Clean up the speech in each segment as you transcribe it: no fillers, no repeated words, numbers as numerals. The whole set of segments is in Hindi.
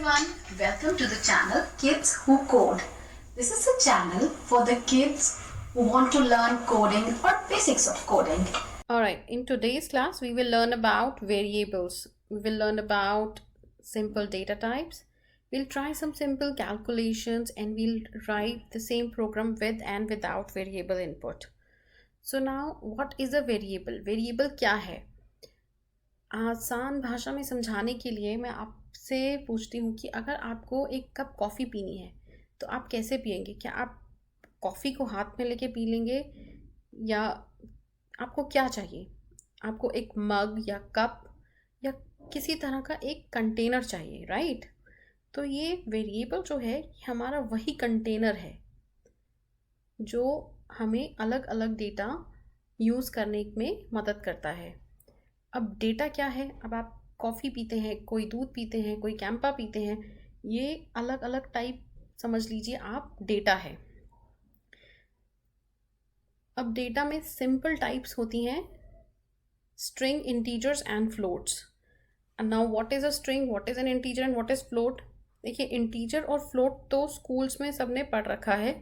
everyone, welcome to the channel Kids Who Code. This is a channel for the kids who want to learn coding or basics of coding. Alright, in today's class we will learn about variables. We will learn about simple data types. We'll try some simple calculations and we'll write the same program with and without variable input. So now what is a variable? Variable क्या है? आसान भाषा में समझाने के लिए मैं आपसे पूछती हूँ कि अगर आपको एक कप कॉफ़ी पीनी है तो आप कैसे पियेंगे? क्या आप कॉफ़ी को हाथ में लेके पी लेंगे या आपको क्या चाहिए? आपको एक मग या कप या किसी तरह का एक कंटेनर चाहिए, राइट? तो ये वेरिएबल जो है हमारा वही कंटेनर है जो हमें अलग अलग डेटा यूज़ करने में मदद करता है। अब डेटा क्या है? अब आप कॉफ़ी पीते हैं, कोई दूध पीते हैं, कोई कैंपा पीते हैं, ये अलग अलग टाइप समझ लीजिए आप डेटा है। अब डेटा में सिंपल टाइप्स होती हैं string, integers and floats. And now what is a string, what is an integer and what is float? देखिए, इंटीजर और फ्लोट तो स्कूल्स में सबने पढ़ रखा है।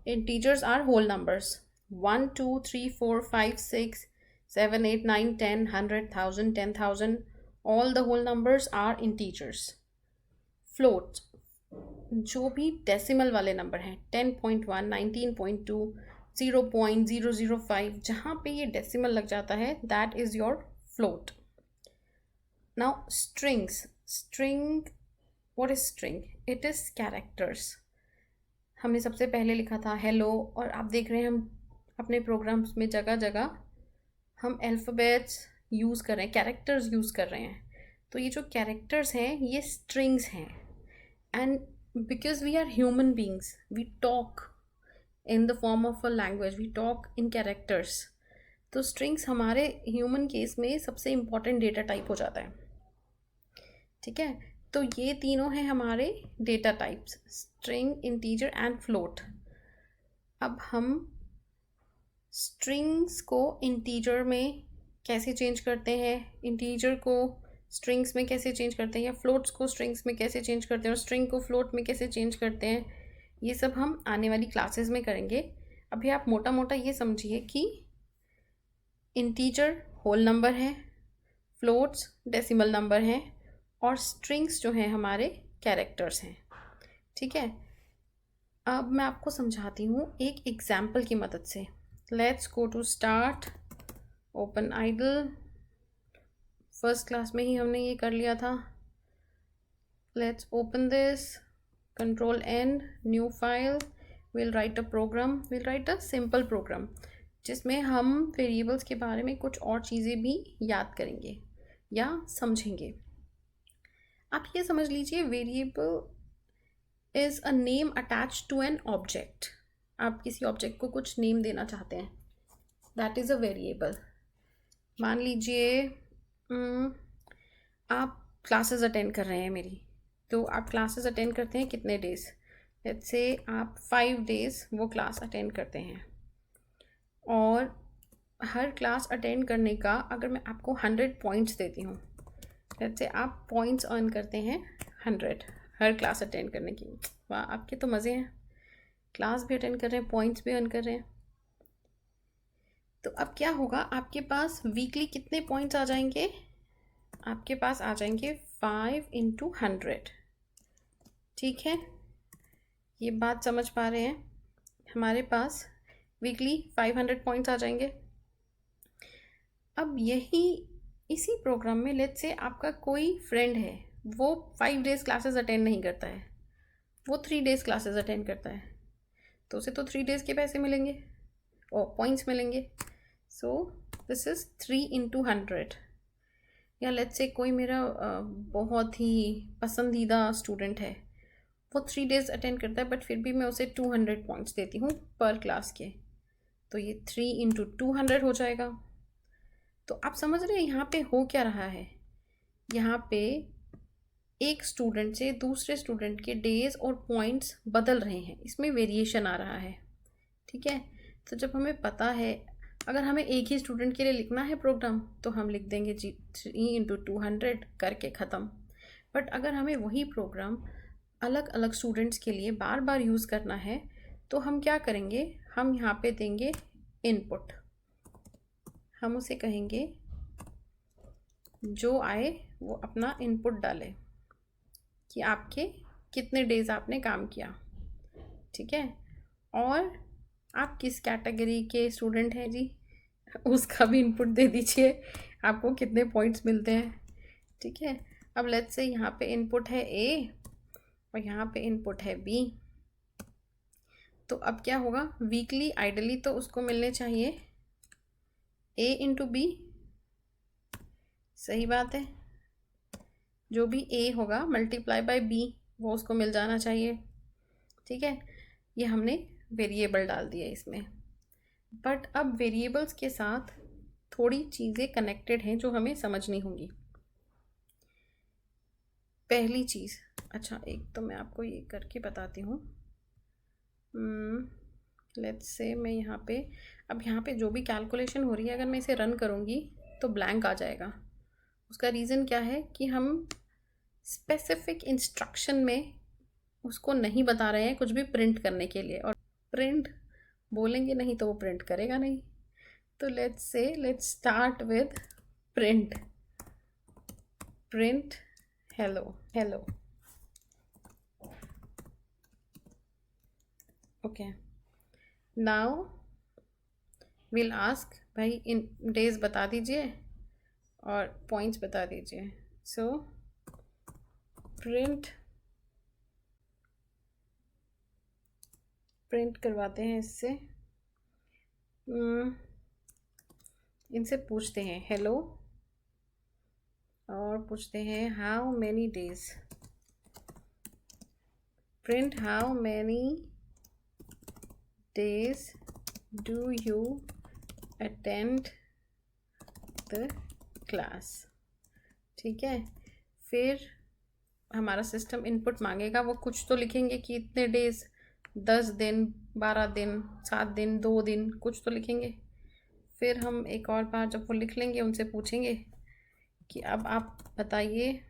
Integers are whole numbers 1 2 3 4 5 6 7 8 9 10 100 1000 10,000 all the whole numbers are integers. Float जो भी डेसिमल वाले नंबर हैं 10.1 19.2 0.005 जहाँ पे ये डेसिमल लग जाता है that is your float. Now strings, string, what is string? It is characters. हमने सबसे पहले लिखा था हेलो और आप देख रहे हैं हम अपने प्रोग्राम्स में जगह जगह हम अल्फ़ाबेट्स यूज़ कर रहे हैं, कैरेक्टर्स यूज़ कर रहे हैं। तो ये जो कैरेक्टर्स हैं ये स्ट्रिंग्स हैं। And because we are human beings, we talk in the form of a language, we talk in characters. तो स्ट्रिंग्स हमारे ह्यूमन केस में सबसे इम्पॉर्टेंट डेटा टाइप हो जाता है। ठीक है, तो ये तीनों हैं हमारे data types, string, integer and float. अब हम स्ट्रिंग्स को इंटीजर में कैसे चेंज करते हैं, इंटीजर को स्ट्रिंग्स में कैसे चेंज करते हैं, या फ्लोट्स को स्ट्रिंग्स में कैसे चेंज करते हैं और स्ट्रिंग को फ्लोट में कैसे चेंज करते हैं, ये सब हम आने वाली क्लासेस में करेंगे। अभी आप मोटा मोटा ये समझिए कि इंटीजर होल नंबर है, फ्लोट्स डेसिमल नंबर हैं और स्ट्रिंग्स जो हैं हमारे कैरेक्टर्स हैं। ठीक है, अब मैं आपको समझाती हूँ एक एग्जाम्पल की मदद से। Let's go to start, open IDLE. First class में ही हमने ये कर लिया था। Let's open this, control N, new file. Will write a program, will write a simple program जिसमें हम वेरिएबल्स के बारे में कुछ और चीज़ें भी याद करेंगे या समझेंगे। आप ये समझ लीजिए variable is a name attach to an object. आप किसी ऑब्जेक्ट को कुछ नेम देना चाहते हैं, दैट इज़ अ वेरिएबल। मान लीजिए आप क्लासेस अटेंड कर रहे हैं मेरी, तो आप क्लासेस अटेंड करते हैं कितने डेज़? लेट्स से आप 5 डेज़ वो क्लास अटेंड करते हैं और हर क्लास अटेंड करने का अगर मैं आपको 100 पॉइंट्स देती हूँ, लेट्स से आप पॉइंट्स अर्न करते हैं 100 हर क्लास अटेंड करने की। वाह, आपके तो मज़े हैं, क्लास भी अटेंड कर रहे हैं, पॉइंट्स भी अर्न कर रहे हैं। तो अब क्या होगा, आपके पास वीकली कितने पॉइंट्स आ जाएंगे? आपके पास आ जाएंगे 5 × 100। ठीक है, ये बात समझ पा रहे हैं? हमारे पास वीकली 500 पॉइंट्स आ जाएंगे। अब इसी प्रोग्राम में लेट्स से आपका कोई फ्रेंड है, वो 5 डेज़ क्लासेस अटेंड नहीं करता है, वो 3 डेज़ क्लासेस अटेंड करता है, तो उसे तो 3 डेज़ के पैसे मिलेंगे और पॉइंट्स मिलेंगे। So this is 3 × 100। या लेट्स से कोई मेरा बहुत ही पसंदीदा स्टूडेंट है, वो 3 डेज़ अटेंड करता है बट फिर भी मैं उसे 200 पॉइंट्स देती हूँ पर क्लास के, तो ये 3 × 200 हो जाएगा। तो आप समझ रहे हैं यहाँ पे हो क्या रहा है? यहाँ पे एक स्टूडेंट से दूसरे स्टूडेंट के डेज और पॉइंट्स बदल रहे हैं, इसमें वेरिएशन आ रहा है। ठीक है, तो जब हमें पता है, अगर हमें एक ही स्टूडेंट के लिए लिखना है प्रोग्राम तो हम लिख देंगे जी 3 × 200 करके ख़त्म। बट अगर हमें वही प्रोग्राम अलग अलग स्टूडेंट्स के लिए बार बार यूज़ करना है तो हम क्या करेंगे, हम यहाँ पे देंगे इनपुट। हम उसे कहेंगे जो आए वो अपना इनपुट डाले कि आपके कितने डेज आपने काम किया, ठीक है। और आप किस कैटेगरी के स्टूडेंट हैं जी, उसका भी इनपुट दे दीजिए, आपको कितने पॉइंट्स मिलते हैं, ठीक है। अब लेट्स से यहाँ पे इनपुट है ए और यहाँ पे इनपुट है बी। तो अब क्या होगा, वीकली आइडली तो उसको मिलने चाहिए ए इंटू बी, सही बात है। जो भी ए होगा मल्टीप्लाई बाय बी वो उसको मिल जाना चाहिए, ठीक है। ये हमने वेरिएबल डाल दिया इसमें। बट अब वेरिएबल्स के साथ थोड़ी चीज़ें कनेक्टेड हैं जो हमें समझनी होंगी। पहली चीज़, अच्छा एक तो मैं आपको ये करके बताती हूँ। लेट्स से मैं यहाँ पे, अब यहाँ पे जो भी कैलकुलेशन हो रही है अगर मैं इसे रन करूँगी तो ब्लैंक आ जाएगा। उसका रीज़न क्या है कि हम स्पेसिफिक इंस्ट्रक्शन में उसको नहीं बता रहे हैं कुछ भी प्रिंट करने के लिए, और प्रिंट बोलेंगे नहीं तो वो प्रिंट करेगा नहीं। तो let's start with print hello. Okay, now will ask भाई इन डेज बता दीजिए और पॉइंट्स बता दीजिए। सो प्रिंट करवाते हैं इससे। इनसे पूछते हैं हेलो और पूछते हैं how many days. Print how many days do you attend the class, ठीक है। फिर हमारा सिस्टम इनपुट मांगेगा, वो कुछ तो लिखेंगे कि इतने डेज, 10 दिन, 12 दिन, 7 दिन, 2 दिन, कुछ तो लिखेंगे। फिर हम एक और बार जब वो लिख लेंगे उनसे पूछेंगे कि अब आप बताइए,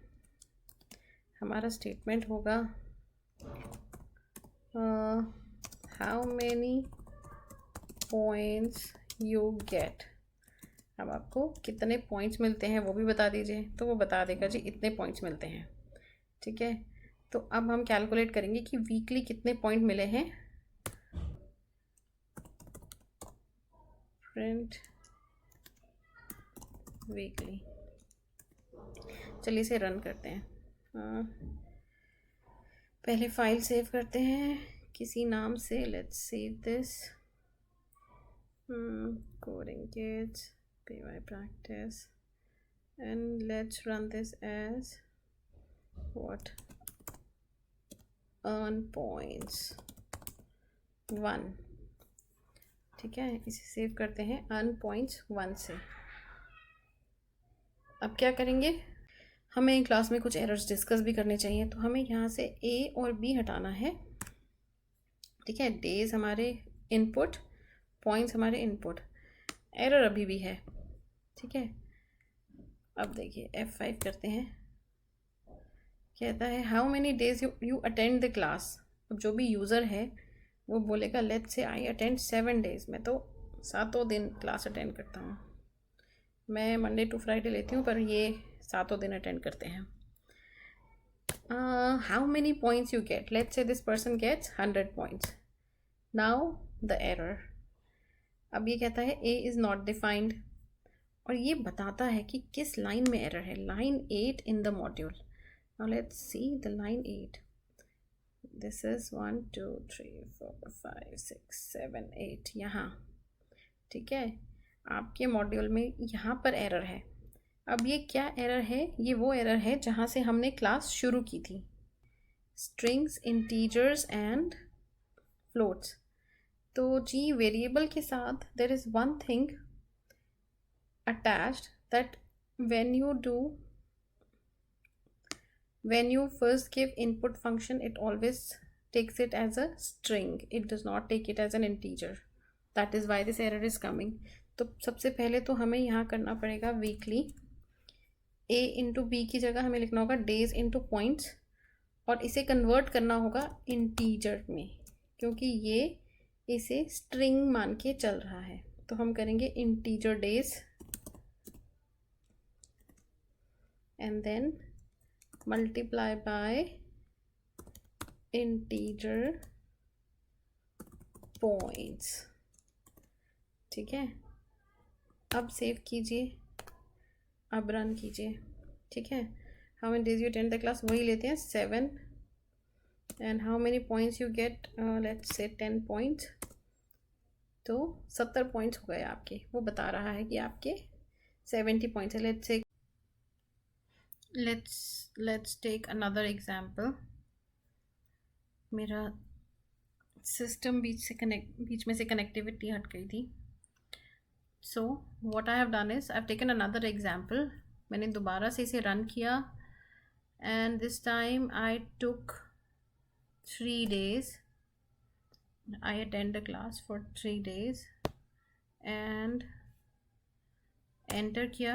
हमारा स्टेटमेंट होगा how many points you gate. अब आपको कितने पॉइंट्स मिलते हैं वो भी बता दीजिए। तो वो बता देगा जी इतने पॉइंट्स मिलते हैं, ठीक है। तो अब हम कैलकुलेट करेंगे कि वीकली कितने पॉइंट मिले हैं। प्रिंट वीकली, चलिए इसे रन करते हैं। पहले फाइल सेव करते हैं किसी नाम से। Let's save this coding kids PY practice and let's run this as what, earn points 1, ठीक है। इसे सेव करते हैं earn points 1 से। अब क्या करेंगे, हमें क्लास में कुछ एरर्स डिस्कस भी करने चाहिए, तो हमें यहाँ से A और B हटाना है, ठीक है। डेज हमारे इनपुट, पॉइंट्स हमारे इनपुट, एरर अभी भी है, ठीक है। अब देखिए F5 करते हैं, कहता है how many days you attend the class. अब जो भी यूज़र है वो बोलेगा let's say I attend 7 days, मैं तो 7 दिन क्लास अटेंड करता हूँ। मैं मंडे टू फ्राइडे लेती हूँ पर ये 7 दिन अटेंड करते हैं। How many points you get, let's say this person gets 100 points. Now the error, अब ये कहता है ए इज़ नॉट डिफाइंड, और ये बताता है कि किस लाइन में एरर है, line 8 in the module. Now let's see the line 8, this is 1 2 3 4 5 6 7 8 यहाँ, ठीक है। आपके मॉड्यूल में यहाँ पर एरर है। अब ये क्या एरर है, ये वो एरर है जहाँ से हमने क्लास शुरू की थी, स्ट्रिंग्स, इंटीजर्स एंड फ्लोट्स। तो जी वेरिएबल के साथ there is one thing attached, that when you first give input function, it always takes it as a string, it does not take it as an integer, that is why this error is coming। तो सबसे पहले तो हमें यहाँ करना पड़ेगा वीकली ए इंटू बी की जगह हमें लिखना होगा डेज इंटू पॉइंट्स, और इसे कन्वर्ट करना होगा इंटीजर में, क्योंकि ये इसे स्ट्रिंग मान के चल रहा है। तो हम करेंगे integer days and then multiply by integer points. ठीक है, अब सेव कीजिए, अब रन कीजिए। ठीक है, how many days you attend the class, वही लेते हैं 7, and how many points you get, let's से 10 पॉइंट्स। तो 70 पॉइंट्स हो गए आपके, वो बता रहा है कि आपके 70 पॉइंट्स है। Let's say let's take another example. मेरा सिस्टम बीच में से कनेक्टिविटी हट गई थी। So what I have done is I have taken another example. मैंने दोबारा से इसे रन किया and this time I took 3 days. I attend the class for 3 days and enter किया।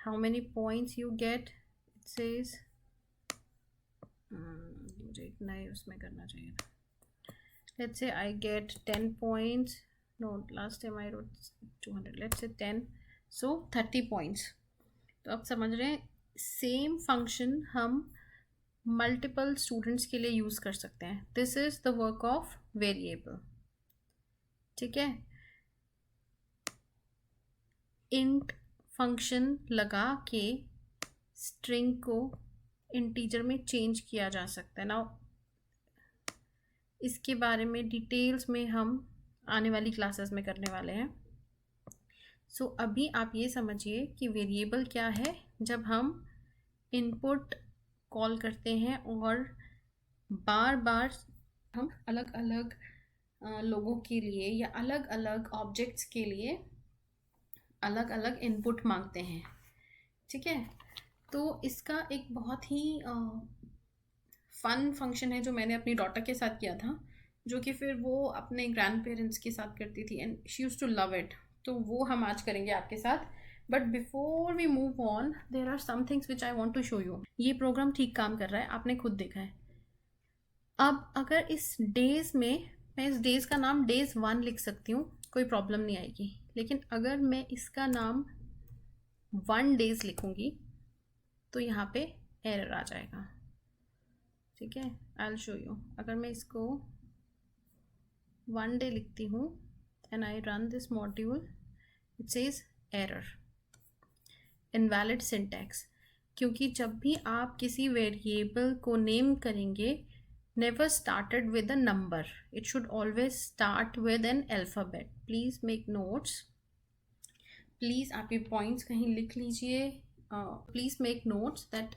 how many points you get, it says मुझे इतना ही उसमें करना चाहिए था। let's say I get 10 points, no last time I wrote 200, let's say 10, so 30 points। तो आप समझ रहे हैं, सेम फंक्शन हम मल्टीपल स्टूडेंट्स के लिए यूज़ कर सकते हैं। This is the work of variable. ठीक है, इंट फंक्शन लगा के स्ट्रिंग को इंटीजर में चेंज किया जा सकता है। नाउ इसके बारे में डिटेल्स में हम आने वाली क्लासेस में करने वाले हैं। सो अभी आप ये समझिए कि वेरिएबल क्या है। जब हम इनपुट कॉल करते हैं और बार बार हम अलग अलग लोगों के लिए या अलग अलग ऑब्जेक्ट्स के लिए अलग अलग इनपुट मांगते हैं। ठीक है, तो इसका एक बहुत ही फन फंक्शन है जो मैंने अपनी डॉटर के साथ किया था, जो कि फिर वो अपने ग्रैंड पेरेंट्स के साथ करती थी and she used to love it. तो वो हम आज करेंगे आपके साथ। But before we move on, there are some things which I want to show you. ये प्रोग्राम ठीक काम कर रहा है, आपने खुद देखा है। अब अगर इस डेज में मैं इस डेज का नाम डेज 1 लिख सकती हूँ, कोई प्रॉब्लम नहीं आएगी। लेकिन अगर मैं इसका नाम 1 days लिखूँगी तो यहाँ पे एरर आ जाएगा। ठीक है, आई विल शो यू। अगर मैं इसको 1 day लिखती हूँ and I run this module, it says error, invalid syntax. क्योंकि जब भी आप किसी वेरिएबल को नेम करेंगे, never started with a number, it should always start with an alphabet. Please make notes. Please आप ये points कहीं लिख लीजिए। Please make notes that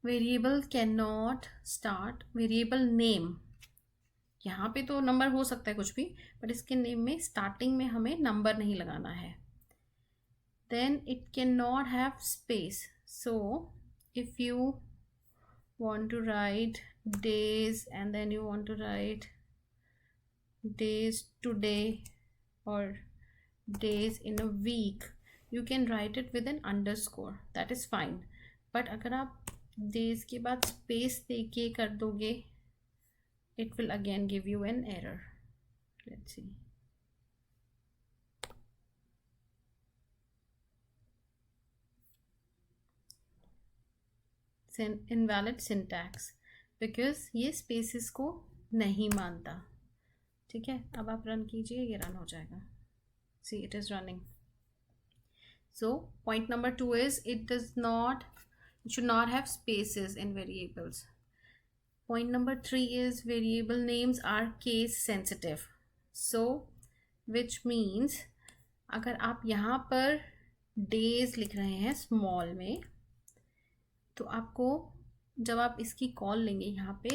variable cannot start, variable name, यहाँ पे तो नंबर हो सकता है कुछ भी, बट इसके नेम में स्टार्टिंग में हमें नंबर नहीं लगाना है। Then it cannot have space. So if you want to write days and then you want to write days today or days in a week, you can write it with an underscore, that is fine. but अगर आप days के बाद space देके कर दोगे, it will again give you an error. Let's see. Invalid syntax, because ये स्पेसिस को नहीं मानता। ठीक है, अब आप रन कीजिए, ये रन हो जाएगा। See it is running. So point number 2 is it should not have spaces in variables. Point number 3 is variable names are case sensitive. So which means अगर आप यहाँ पर days लिख रहे हैं स्मॉल में, तो आपको जब आप इसकी कॉल लेंगे यहाँ पे,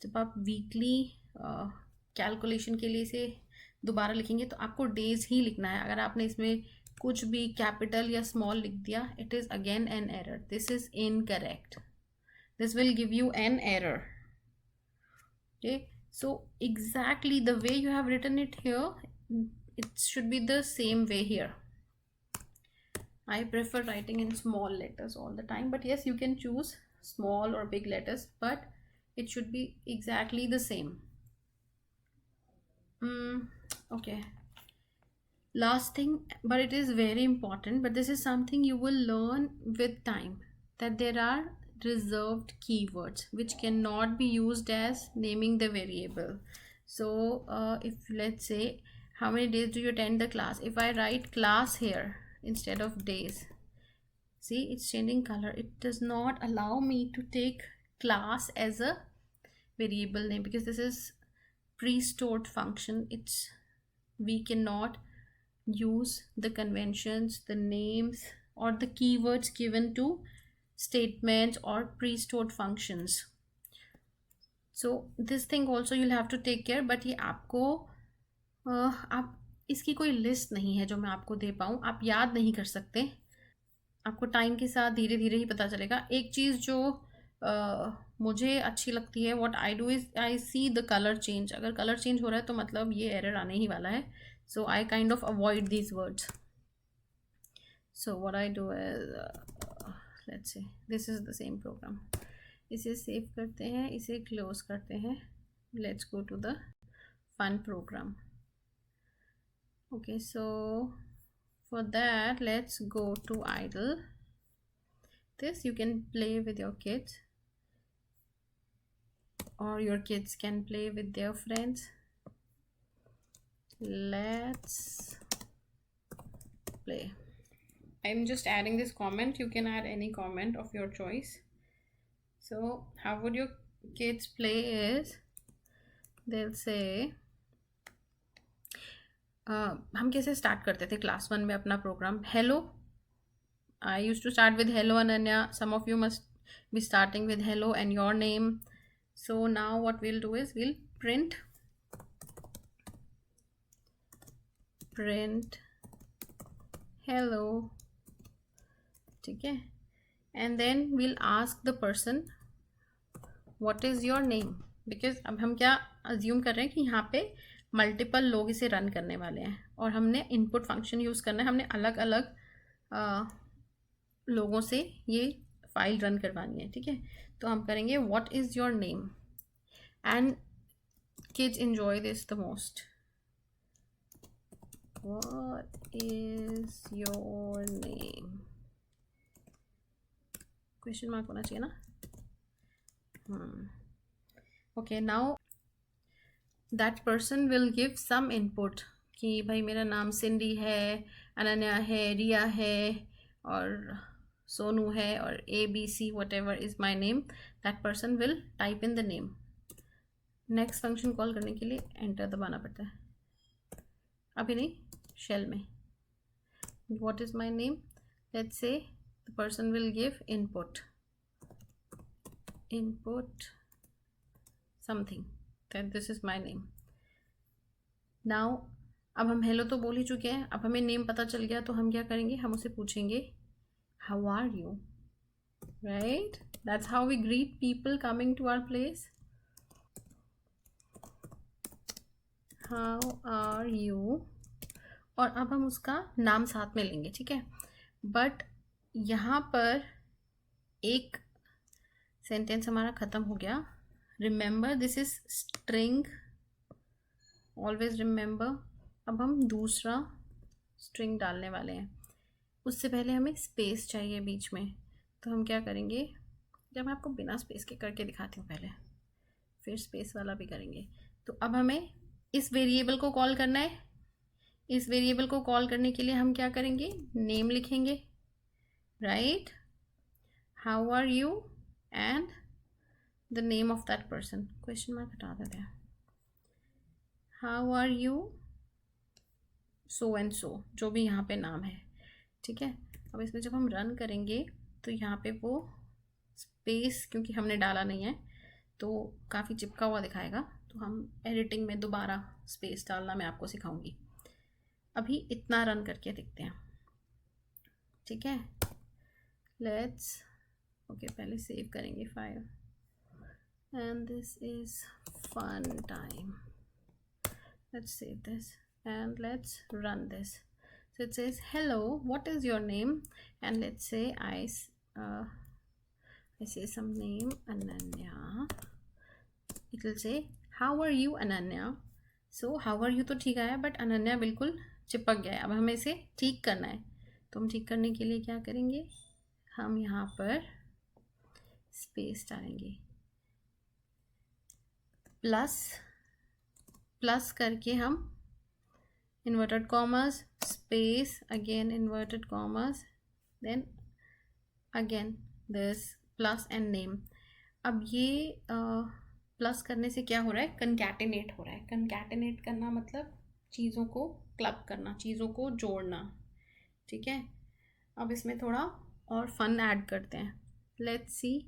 जब आप वीकली कैलकुलेशन के लिए इसे दोबारा लिखेंगे तो आपको डेज ही लिखना है। अगर आपने इसमें कुछ भी कैपिटल या स्मॉल लिख दिया, it is again an error. This is incorrect, this will give you an error. Okay, so exactly the way you have written it here, it should be the same way here. I prefer writing in small letters all the time, but yes, you can choose small or big letters, but it should be exactly the same. Okay. Last thing, but it is very important, but this is something you will learn with time, that there are reserved keywords which cannot be used as naming the variable. So if let's say, how many days do you attend the class, if I write class here instead of days, see it's changing color. It does not allow me to take class as a variable name because this is pre-stored function. It's, we cannot use the conventions, the names, or the keywords given to statements or pre-stored functions. So this thing also you'll have to take care, but ये आपको आप इसकी कोई लिस्ट नहीं है जो मैं आपको दे पाऊँ, आप याद नहीं कर सकते, आपको टाइम के साथ धीरे धीरे ही पता चलेगा. एक चीज़ जो मुझे अच्छी लगती है, what I do is I see the colour change. अगर कलर चेंज हो रहा है तो मतलब ये एरर आने ही वाला है. So I kind of avoid these words. So what I do is let's say this is the same program. इसे सेव करते हैं, इसे क्लोज करते हैं. Let's go to the fun program. Okay, so for that let's go to idle. This you can play with your kids, or your kids can play with their friends. Let's play. I'm just adding this comment. You can add any comment of your choice. So how would your kids play is, they'll say हम कैसे स्टार्ट करते थे क्लास 1 में अपना program. Hello, I use to start with hello Ananya. Some of you must be starting with hello and your name. So now what we'll do is we'll print hello, ठीक है, and then we'll ask the person what is your name, because अब हम क्या अज्यूम कर रहे हैं कि यहाँ पे मल्टीपल लोग इसे रन करने वाले हैं और हमने इनपुट फंक्शन यूज़ करना है. हमने अलग अलग लोगों से ये फाइल रन करवानी है, ठीक है. तो हम करेंगे what is your name, and kids enjoy this the most. What is your name? Question mark होना चाहिए ना. Okay, now that person will give some input कि भाई मेरा नाम सिंडी है, अनन्या है, रिया है, और सोनू है, और ABC, whatever is my name. That person will type in the name. Next function call करने के लिए एंटर दबाना पड़ता है, अभी नहीं, शेल में. what is my name, let's say the person will give input something, that this is my name. now अब हम हेलो तो बोल ही चुके हैं, अब हमें नेम पता चल गया, तो हम क्या करेंगे, हम उसे पूछेंगे how are you, right? That's how we greet people coming to our place. how are you, और अब हम उसका नाम साथ में लेंगे, ठीक है. बट यहाँ पर एक सेंटेंस हमारा ख़त्म हो गया. Remember this is string, always remember. अब हम दूसरा स्ट्रिंग डालने वाले हैं. उससे पहले हमें स्पेस चाहिए बीच में, तो हम क्या करेंगे, जब मैं आपको बिना स्पेस के करके दिखाती हूँ पहले, फिर स्पेस वाला भी करेंगे. तो अब हमें इस वेरिएबल को कॉल करना है. इस वेरिएबल को कॉल करने के लिए हम क्या करेंगे, नेम लिखेंगे, right. How are you and the name of that person. Question mark हटा देते हैं. How are you so and so, जो भी यहाँ पे नाम है, ठीक है. अब इसमें जब हम रन करेंगे तो यहाँ पे वो स्पेस क्योंकि हमने डाला नहीं है तो काफ़ी चिपका हुआ दिखाएगा. तो हम एडिटिंग में दोबारा स्पेस डालना मैं आपको सिखाऊंगी. अभी इतना रन करके देखते हैं, ठीक है. लेट्स ओके, पहले सेव करेंगे file, and this is fun time. Let's save this and let's run this. So it says, hello, what is your name? And let's say I say some name, Ananya. It will say, how are you, Ananya? So how are you तो ठीक आया, but Ananya बिल्कुल चिपक गया है. अब हमें इसे ठीक करना है. तो हम ठीक करने के लिए क्या करेंगे? हम यहाँ पर स्पेस डालेंगे, प्लस करके हम inverted commas, space, again inverted commas, then again this plus and name. अब ये प्लस करने से क्या हो रहा है? कंकैटिनेट हो रहा है. कंकैटिनेट करना मतलब चीज़ों को क्लब करना, चीज़ों को जोड़ना. ठीक है. अब इसमें थोड़ा और फन ऐड करते हैं. लेट्स सी,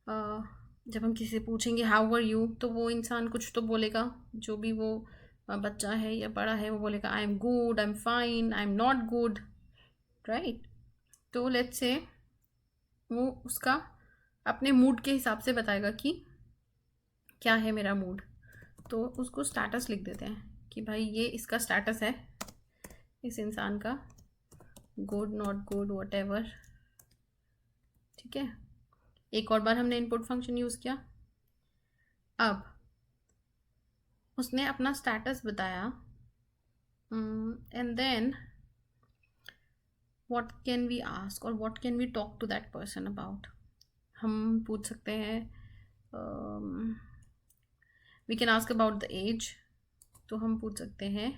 जब हम किसी से पूछेंगे हाउ आर यू, तो वो इंसान कुछ तो बोलेगा. जो भी वो बच्चा है या बड़ा है, वो बोलेगा I am good, I am fine, I am not good, right. तो लेट्स से वो उसका अपने मूड के हिसाब से बताएगा कि क्या है मेरा मूड. तो उसको स्टेटस लिख देते हैं कि भाई ये इसका स्टेटस है, इस इंसान का, good, not good, what ever. ठीक है. एक और बार हमने इनपुट फंक्शन यूज़ किया. अब उसने अपना स्टेटस बताया, and then what can we ask और what can we talk to that person about. हम पूछ सकते हैं, we can ask about the age. तो हम पूछ सकते हैं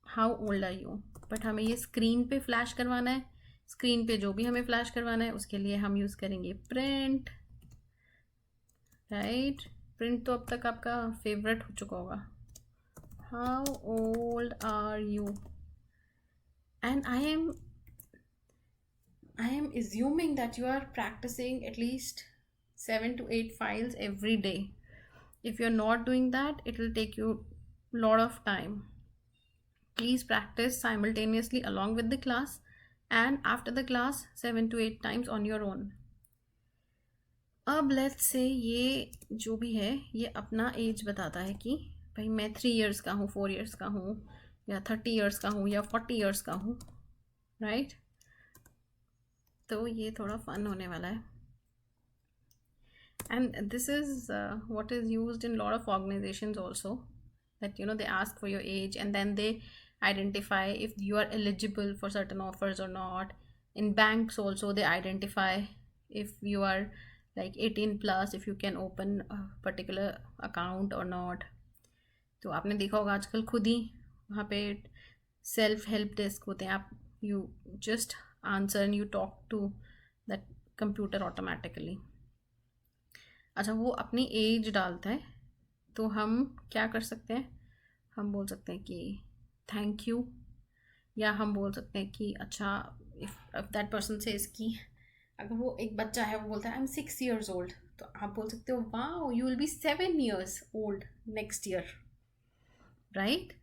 how old are you. But हमें ये स्क्रीन पे फ्लैश करवाना है. स्क्रीन पे जो भी हमें फ्लैश करवाना है उसके लिए हम यूज़ करेंगे प्रिंट, राइट. प्रिंट तो अब तक आपका फेवरेट हो चुका होगा. How old are you. And I am assuming that you are practicing at least 7 to 8 files every day. If you're not doing that, it will take you a lot of time. Please practice simultaneously along with the class and after the class 7 to 8 times on your own. अब लेट्स से ये जो भी है ये अपना एज बताता है कि भाई मैं 3 years का हूँ, 4 years का हूँ, या 30 years का हूँ, या 40 years का हूँ, राइट. तो ये थोड़ा फन होने वाला है. And this is what is used in a lot of organizations also, that they ask for your age and then they identify if you are eligible for certain offers or not. In banks also they identify if you are like 18 plus, if you can open a particular account or not. तो आपने देखा होगा आजकल खुद ही वहाँ पे सेल्फ हेल्प डेस्क होते हैं. आप you just answer and you talk to that computer automatically. अच्छा, वो अपनी एज डालता है. तो हम क्या कर सकते हैं? हम बोल सकते हैं कि थैंक यू, या हम बोल सकते हैं कि अच्छा, इफ दैट पर्सन से इसकी, अगर वो एक बच्चा है वो बोलता है आई एम 6 years old, तो आप बोल सकते हो wow you will be 7 years old next year, right.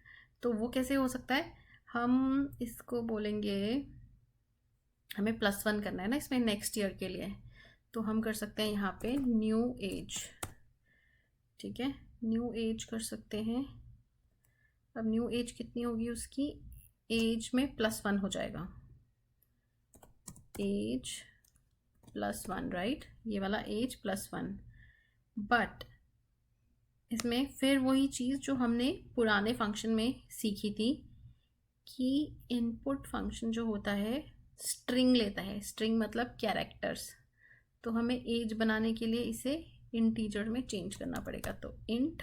तो वो कैसे हो सकता है? हम इसको बोलेंगे, हमें +1 करना है ना इसमें नेक्स्ट ईयर के लिए. तो हम कर सकते हैं यहाँ पे न्यू एज. ठीक है, न्यू एज कर सकते हैं. अब न्यू एज कितनी होगी उसकी? एज में +1 हो जाएगा. Age +1, right. ये वाला एज +1. बट इसमें फिर वही चीज़ जो हमने पुराने फंक्शन में सीखी थी कि इनपुट फंक्शन जो होता है स्ट्रिंग लेता है. स्ट्रिंग मतलब कैरेक्टर्स. तो हमें एज बनाने के लिए इसे इंटीजर में चेंज करना पड़ेगा. तो इंट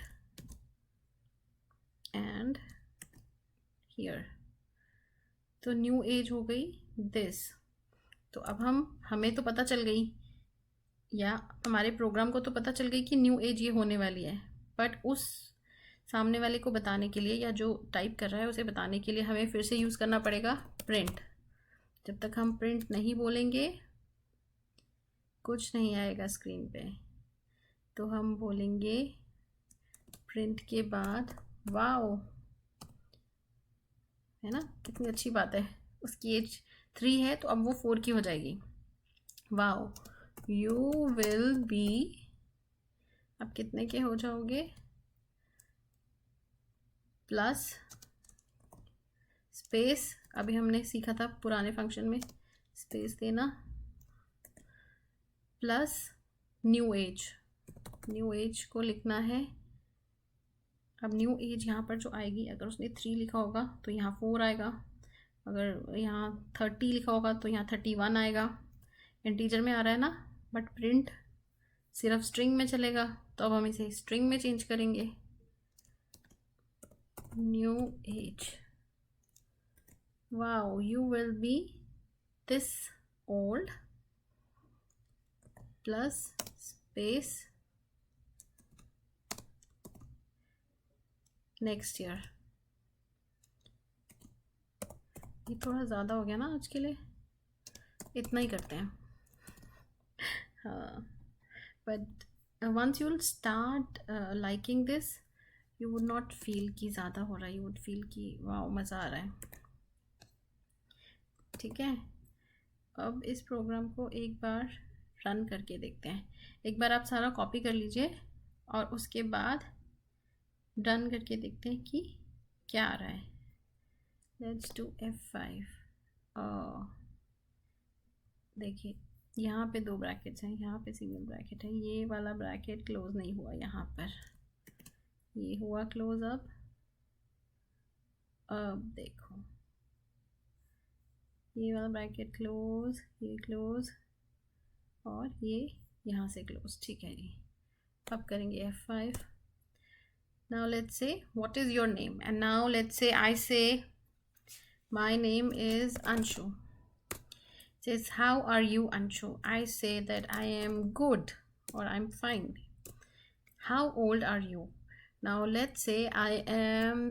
एंड हियर. तो न्यू एज हो गई दिस. तो अब हमें तो पता चल गई, या हमारे प्रोग्राम को तो पता चल गई कि न्यू एज ये होने वाली है. बट उस सामने वाले को बताने के लिए, या जो टाइप कर रहा है उसे बताने के लिए, हमें फिर से यूज़ करना पड़ेगा प्रिंट. जब तक हम प्रिंट नहीं बोलेंगे कुछ नहीं आएगा स्क्रीन पे. तो हम बोलेंगे प्रिंट के बाद वाओ, है ना, कितनी अच्छी बात है. उसकी एज 3 है तो अब वो 4 की हो जाएगी. वाओ यू विल बी, अब कितने के हो जाओगे? प्लस स्पेस, अभी हमने सीखा था पुराने फंक्शन में स्पेस देना, plus new age, new age को लिखना है। अब न्यू एज यहाँ पर जो आएगी, अगर उसने 3 लिखा होगा तो यहाँ 4 आएगा, अगर यहाँ 30 लिखा होगा तो यहाँ 31 आएगा। इंटीजर में आ रहा है ना, बट प्रिंट सिर्फ स्ट्रिंग में चलेगा, तो अब हम इसे स्ट्रिंग में चेंज करेंगे। New age, wow you will be this old, plus space next year. ये थोड़ा ज़्यादा हो गया ना आज के लिए, इतना ही करते हैं। हाँ, but once you will start liking this, you would not feel कि ज़्यादा हो रहा है, यू वुड फील कि वाओ मज़ा आ रहा है। ठीक है, अब इस प्रोग्राम को एक बार रन करके देखते हैं। एक बार आप सारा कॉपी कर लीजिए और उसके बाद रन करके देखते हैं कि क्या आ रहा है। Let's do F5। देखिए यहाँ पे 2 ब्रैकेट्स हैं, यहाँ पे सिंगल ब्रैकेट है, ये वाला ब्रैकेट क्लोज नहीं हुआ, यहाँ पर ये हुआ क्लोज। अब देखो ये वाला ब्रैकेट क्लोज, ये क्लोज और ये यहाँ से क्लोज। ठीक है जी, अब करेंगे F5। Now let's say what is your name, and now let's say I say my name is Anshu. It says how are you Anshu? I say that I am good or I'm fine. How old are you? Now let's say I am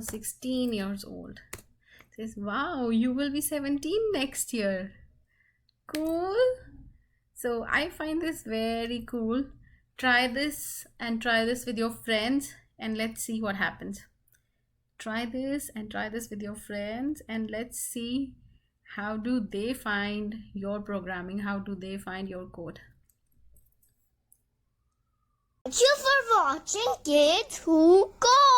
16 years old. It says wow you will be 17 next year. Cool. So I find this very cool. Try this and try this with your friends and let's see what happens. Try this and try this with your friends and let's see how do they find your programming, how do they find your code. Thank you for watching Kids Who Code.